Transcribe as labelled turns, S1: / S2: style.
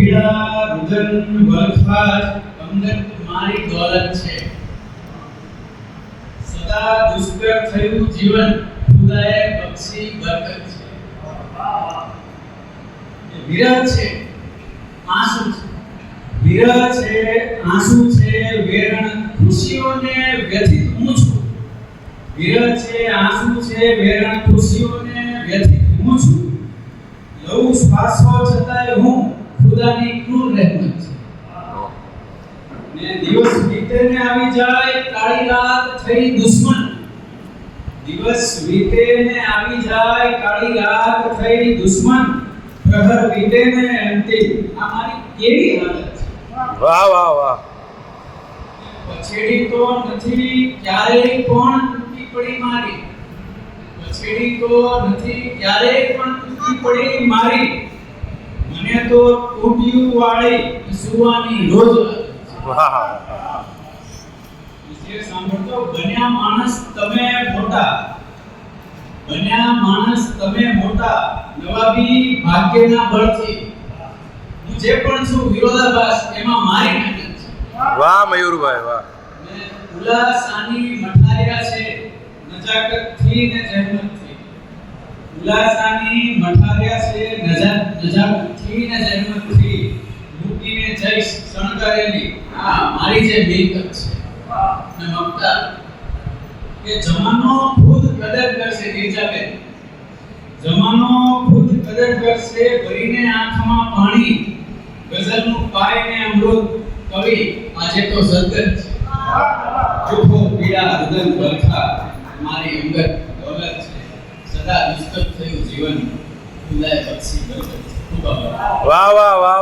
S1: પીડા રુદન વલખાજ અંગત મારી દોલત છે સદા દુષ્કર થયું જીવન ખુદાએ બક્ષી બરકત છે વિરહ છે આંસુ છે વિરહ છે આંસુ છે વેરણ ખુશીઓને વ્યથિત હું છું વિરહ છે આંસુ છે વેરણ ખુશીઓને વ્યથિત હું છું લઉં શ્વાસો છતાંય હું ખુદાની ક્રૂર રહેમત છે ને દિવસ વીતે ને આવી જાય કાળી રાત થઈ દુશ્મન દિવસ વીતે ને આવી જાય કાળી રાત થઈ દુશ્મન પ્રહર વીતે ને અંતિમ આ મારી કેવી હાલત છે
S2: વાહ વાહ વાહ
S1: પછેડી તો નથી ક્યારેય પણ તૂટી પડી મારી પછેડી તો નથી ક્યારેય પણ તૂટી પડી મારી મને તો તૂટ્યું વાળી સુવાની રોજ
S2: વાહ
S1: જે સાંભળતો બન્યા માણસ તમે મોટા બન્યા માણસ તમે મોટા નવાબી ભાગ્યના બળથી હું જે પણ છું વિરોધાભાસ એમાં મારી નજર છે
S2: વાહ મયુરભાઈ વાહ
S1: ને ઉલાસાની મઠાર્યા છે નજાકતથી ને જહેમતથી ઉલાસાની મઠાર્યા છે નજાકતથી ને જહેમતથી મૂકીને જઈશ શણગારેલી આ મારી જે મિલકત છે ને મમતા કે જમાનો ખુદ કદર કરશે ગીરજાબેન જમાનો ખુદ કદર કરશે ભરીને આંખમાં પાણી ગઝલનું પાય ને અમૃત કવિ આજે તો સદગત છે દુઃખો પીડા રુદન વલખા મારી અંગત દોલત છે સદા દુષ્કર થયું જીવન ખુદાએ બક્ષી બરકત છે ખૂબ આભાર
S2: વાહ વાહ વાહ